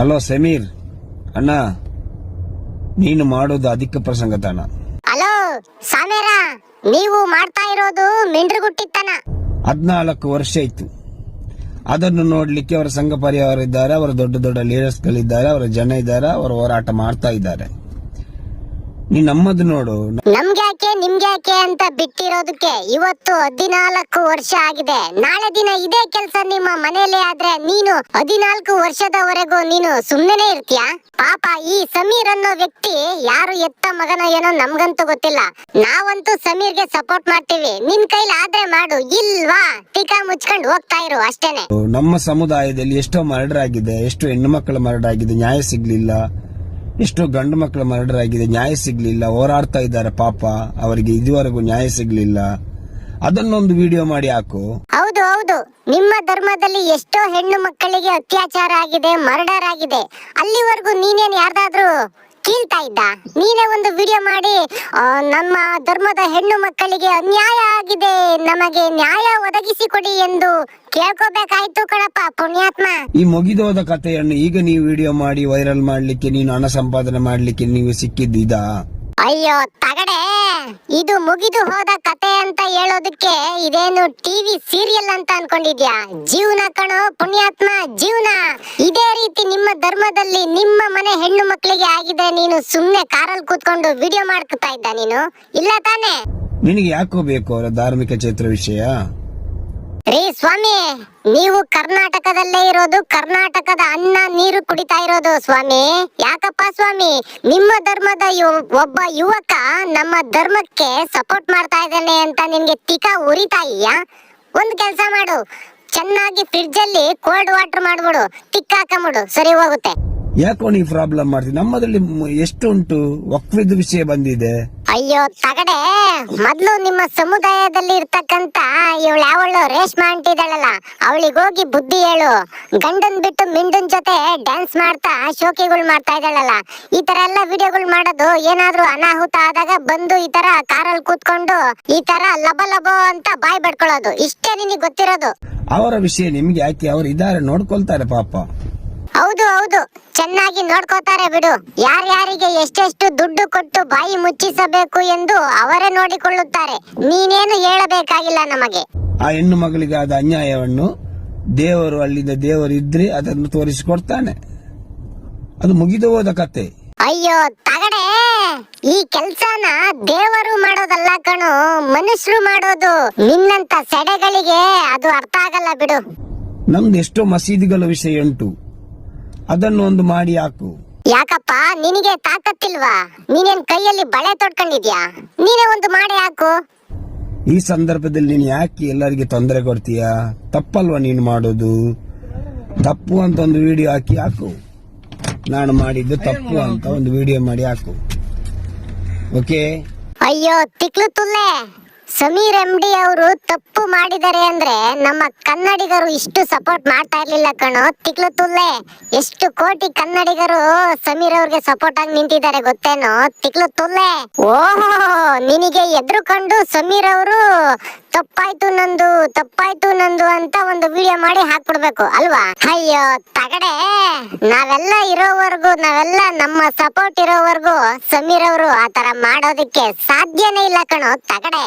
Hello Sameer ಅಣ್ಣ, ನೀನು ಮಾಡೋದು ಅಧಿಕ ಪ್ರಸಂಗತನ. ಹಲೋ ಸಾಮೇರ, ನೀವು ಮಾಡ್ತಾ ಇರೋದು ಮಿಂಡ್ರಗುಟ್ಟಿತ್ತನ. 14 ವರ್ಷ ಆಯ್ತು. ಅದನ್ನು ನೋಡ್ಲಿಕ್ಕೆ ಅವರ ಸಂಘ ಪರಿವಾರ ಇದ್ದಾರೆ, ಅವರ ದೊಡ್ಡ ದೊಡ್ಡ ಲೀಡರ್ಸ್ ಗಳಿದ್ದಾರೆ, ಅವರ ಜನ ಇದ್ದಾರೆ, ಅವರು ಹೋರಾಟ ಮಾಡ್ತಾ ಇದ್ದಾರೆ. ನೀ ನಮ್ಮದು ನೋಡು. ನಮ್ಗ್ಯಾಕೆ ನಿಮ್ಗ್ಯಾಕೆ ಅಂತ ಬಿಟ್ಟಿರೋದಕ್ಕೆ ಇವತ್ತು 14 ವರ್ಷ ಆಗಿದೆ. ನಾಳೆ ದಿನ ಇದೇ ಕೆಲಸ ನಿಮ್ಮ ಮನೆಯಲ್ಲೇ ಆದ್ರೆ ನೀನು 14 ವರ್ಷದವರೆಗೂ ನೀನು ಸುಮ್ಮನೆ ಇರ್ತೀಯಾ? ಪಾಪ ಈ ಸಮೀರ್ ಅನ್ನೋ ವ್ಯಕ್ತಿ ಯಾರು ಎತ್ತ ಮಗನ ಏನೋ ನಮ್ಗಂತೂ ಗೊತ್ತಿಲ್ಲ. ನಾವಂತೂ ಸಮೀರ್ಗೆ ಸಪೋರ್ಟ್ ಮಾಡ್ತೀವಿ. ನಿನ್ ಕೈಲಿ ಆದ್ರೆ ಮಾಡು, ಇಲ್ವಾ ಟೀಕಾ ಮುಚ್ಕೊಂಡು ಹೋಗ್ತಾ ಇರು ಅಷ್ಟೇನೆ. ನಮ್ಮ ಸಮುದಾಯದಲ್ಲಿ ಎಷ್ಟೋ ಮರ್ಡರ್ ಆಗಿದೆ, ಎಷ್ಟೋ ಹೆಣ್ಣು ಮಕ್ಕಳ ಮರ್ಡರ್ ಆಗಿದೆ, ನ್ಯಾಯ ಸಿಗ್ಲಿಲ್ಲ. ಎಷ್ಟೋ ಗಂಡು ಮಕ್ಕಳ ಮರ್ಡರ್ ಆಗಿದೆ, ನ್ಯಾಯ ಸಿಗ್ಲಿಲ್ಲ. ಹೋರಾಡ್ತಾ ಇದ್ದಾರೆ ಪಾಪ, ಅವರಿಗೆ ಇದುವರೆಗೂ ನ್ಯಾಯ ಸಿಗ್ಲಿಲ್ಲ. ಅದನ್ನೊಂದು ವಿಡಿಯೋ ಮಾಡಿ ಹಾಕು. ಹೌದು ಹೌದು, ನಿಮ್ಮ ಧರ್ಮದಲ್ಲಿ ಎಷ್ಟೋ ಹೆಣ್ಣು ಮಕ್ಕಳಿಗೆ ಅತ್ಯಾಚಾರ ಆಗಿದೆ, ಮರ್ಡರ್ ಆಗಿದೆ. ಅಲ್ಲಿವರೆಗೂ ನೀನೇನ್ ಯಾರ್ದಾದ್ರೂ ಕೀಳ್ತಾ ಇದ್ದ? ನೀನೇ ಒಂದು ವಿಡಿಯೋ ಮಾಡಿ ನಮ್ಮ ಧರ್ಮದ ಹೆಣ್ಣು ಮಕ್ಕಳಿಗೆ ಅನ್ಯಾಯ ಆಗಿದೆ, ನಮಗೆ ನ್ಯಾಯ ಒದಗಿಸಿಕೊಡಿ ಎಂದು ಕೇಳ್ಕೋಬೇಕಾಯ್ತು ಕಣಪ್ಪ ಪುಣ್ಯಾತ್ಮ. ಈ ಮುಗಿದೋದ ಕಥೆಯನ್ನು ಈಗ ನೀವು ವಿಡಿಯೋ ಮಾಡಿ ವೈರಲ್ ಮಾಡ್ಲಿಕ್ಕೆ, ನೀನು ಹಣ ಸಂಪಾದನೆ ಮಾಡ್ಲಿಕ್ಕೆ ನೀವು ಸಿಕ್ಕಿದ್ದೀದಾ? ಅಯ್ಯೋ ತಗಡೆ, ಇದು ಮುಗಿದು ಹೋದ ಕತೆ ಅಂತ ಹೇಳೋದಕ್ಕೆ ಇದೇನು ಟಿವಿ ಸೀರಿಯಲ್ ಅಂತ ಅನ್ಕೊಂಡಿದ್ಯಾ? ಜೀವನ ಕಣೋ ಪುಣ್ಯಾತ್ಮ, ಜೀವನ. ಇದೇ ರೀತಿ ನಿಮ್ಮ ಧರ್ಮದಲ್ಲಿ ನಿಮ್ಮ ಮನೆ ಹೆಣ್ಣು ಮಕ್ಕಳಿಗೆ ಆಗಿದೆ, ನೀನು ಸುಮ್ನೆ ಕಾರಲ್ಲಿ ಕೂತ್ಕೊಂಡು ವಿಡಿಯೋ ಮಾಡ್ಕೊತಾ ಇದ್ದ ನೀನು? ಇಲ್ಲ ತಾನೆ? ನಿನಗೆ ಯಾಕೋ ಬೇಕು ಅವರ ಧಾರ್ಮಿಕ ಕ್ಷೇತ್ರ ವಿಷಯ? ರೀ ಸ್ವಾಮಿ, ನೀವು ಕರ್ನಾಟಕದಲ್ಲೇ ಇರೋದು, ಕರ್ನಾಟಕದ ಅನ್ನ ನೀರು ಕುಡಿತಾ ಇರೋದು ಸ್ವಾಮಿ. ಯಾಕಪ್ಪ ಸ್ವಾಮಿ, ನಿಮ್ಮ ಧರ್ಮದ ಒಬ್ಬ ಯುವಕ ನಮ್ಮ ಧರ್ಮಕ್ಕೆ ಸಪೋರ್ಟ್ ಮಾಡ್ತಾ ಇದ್ದಾನೆ ಅಂತ ನಿನ್ಗೆ ತಿಕ್ಕ ಉರಿತಾ ಇದೆಯಾ? ಒಂದ್ ಕೆಲ್ಸ ಮಾಡು, ಚೆನ್ನಾಗಿ ಫ್ರಿಡ್ಜ್ ಅಲ್ಲಿ ಕೋಲ್ಡ್ ವಾಟರ್ ಮಾಡ್ಬಿಡು, ತಿಕ್ಕ ಹಾಕೊಂಬಿಡು, ಸರಿ ಹೋಗುತ್ತೆ. ಯಾಕೋ ನೀ ಪ್ರಾಬ್ಲಮ್ ಮಾಡ್ತೀನಿ? ನಮ್ಮದ್ರಲ್ಲಿ ಎಷ್ಟು ಉಂಟು, ವಕ್ಫಿದ್ ವಿಷಯ ಬಂದಿದೆ. ಅಯ್ಯೋ ತಗಡೆ, ಮೊದ್ಲು ನಿಮ್ಮ ಸಮುದಾಯದಲ್ಲಿ ಇರ್ತಕ್ಕಂತ ಇವಳು ಯಾವಳು ರೇಷ್ಮಾ ಅಂಟಿದಾಳಲ್ಲ, ಅವಳಿಗೋಗಿ ಬುದ್ಧಿ ಹೇಳು. ಗಂಡನ್ ಬಿಟ್ಟು ಮಿಂಡನ್ ಜೊತೆ ಡ್ಯಾನ್ಸ್ ಮಾಡ್ತಾ ಶೋಕಿಗಳು ಮಾಡ್ತಾ ಇದ್ದಾಳಲ್ಲ, ಈ ತರ ಎಲ್ಲ ವಿಡಿಯೋಗಳು ಮಾಡೋದು ಏನಾದ್ರೂ ಅನಾಹುತ ಆದಾಗ ಬಂದು ಈ ತರ ಕಾರಲ್ಲಿ ಕೂತ್ಕೊಂಡು ಈ ತರ ಲಬ ಲಬೋ ಅಂತ ಬಾಯ್ ಬಡ್ಕೊಳ್ಳೋದು, ಇಷ್ಟೇ ನಿನಗೆ ಗೊತ್ತಿರೋದು. ಅವರ ವಿಷಯ ನಿಮ್ಗೆ ಯಾಕೆ? ಅವ್ರು ಇದಾರೆ, ನೋಡ್ಕೊಳ್ತಾರೆ ಪಾಪ. ಹೌದು ಹೌದು, ಚೆನ್ನಾಗಿ ನೋಡ್ಕೋತಾರೆ ಬಿಡು. ಯಾರ್ಯಾರಿಗೆ ಎಷ್ಟೆಷ್ಟು ದುಡ್ಡು ಕೊಟ್ಟು ಬಾಯಿ ಮುಚ್ಚಿಸಬೇಕು ಎಂದು ಅವರೇ ನೋಡಿಕೊಳ್ಳುತ್ತಾರೆ. ನೀನೇನು ಹೇಳಬೇಕಾಗಿಲ್ಲ ನಮಗೆ. ಆ ಹೆಣ್ಣು ಮಗಳಿಗೆ ಆದ ಅನ್ಯಾಯವನ್ನು ದೇವರು, ಅಲ್ಲಿಂದ ದೇವರು ಇದ್ರೆ ಅದನ್ನು ತೋರಿಸಿಕೊಡ್ತಾನೆ. ಅದು ಮುಗಿದು ಹೋದ ಕತೆ. ಅಯ್ಯೋ ತಗಡೆ, ಈ ಕೆಲ್ಸನ ದೇವರು ಮಾಡೋದಲ್ಲ ಕಣು, ಮನುಷ್ಯರು ಮಾಡೋದು. ನಿನ್ನಂತ ಸೆಡೆಗಳಿಗೆ ಅದು ಅರ್ಥ ಆಗಲ್ಲ ಬಿಡು. ನಮ್ದು ಎಷ್ಟೋ ಮಸೀದಿಗಳ ವಿಷಯ ಉಂಟು, ಅದನ್ನು ಒಂದು ಮಾಡಿ ಹಾಕು. ಯಾಕಪ್ಪ ನಿನಗೆ ತಾಕತ್ತಿಲ್ವಾ? ನೀನೇನ್ ಕೈಯಲ್ಲಿ ಬಳೆ ತೊಡ್ಕೊಂಡಿದ್ಯಾ? ನೀನೇ ಒಂದು ಮಾಡಿ ಹಾಕು. ಈ ಸಂದರ್ಭದಲ್ಲಿ ನೀನು ಯಾಕೆ ಎಲ್ಲರಿಗೆ ತೊಂದರೆ ಕೊಡ್ತೀಯಾ? ತಪ್ಪಲ್ವಾ ನೀನು ಮಾಡೋದು? ತಪ್ಪು ಅಂತ ಒಂದು ವಿಡಿಯೋ ಹಾಕು. ನಾನು ಮಾಡಿದ್ದು ತಪ್ಪು ಅಂತ ಒಂದು ವಿಡಿಯೋ ಮಾಡಿ ಹಾಕು, ಓಕೆ? ಅಯ್ಯೋ ತಿಕ್ಲು ತುಲ್ಲೆ, ಸಮೀರ್ MD ಅವರು ತಪ್ಪು ಮಾಡಿದ್ದಾರೆ ಅಂದ್ರೆ ನಮ್ಮ ಕನ್ನಡಿಗರು ಇಷ್ಟು ಸಪೋರ್ಟ್ ಮಾಡ್ತಾ ಇರ್ಲಿಲ್ಲ ಕಣೋ ತಿಕ್ಲು ತುಲ್ಲೆ. ಎಷ್ಟು ಕೋಟಿ ಕನ್ನಡಿಗರು ಸಮೀರ್ ಅವ್ರಿಗೆ ಸಪೋರ್ಟ್ ಆಗಿ ನಿಂತಿದ್ದಾರೆ ಗೊತ್ತೇನೋ ತಿಕ್ಲು ತುಲ್ಲೆ? ಓಹೋ, ನಿನಗೆ ಎದ್ರುಕೊಂಡು ಸಮೀರ್ ಅವರು ತಪ್ಪಾಯ್ತು ನಂದು ಅಂತ ಒಂದು ವಿಡಿಯೋ ಮಾಡಿ ಹಾಕ್ಬಿಡ್ಬೇಕು ಅಲ್ವಾ? ಅಯ್ಯೋ ತಗಡೆ, ನಾವೆಲ್ಲ ಇರೋವರೆಗೂ, ನಾವೆಲ್ಲ ನಮ್ಮ ಸಪೋರ್ಟ್ ಇರೋವರೆಗೂ ಸಮೀರ್ ಅವರು ಆತರ ಮಾಡೋದಕ್ಕೆ ಸಾಧ್ಯನೇ ಇಲ್ಲ ಕಣೋ ತಗಡೆ.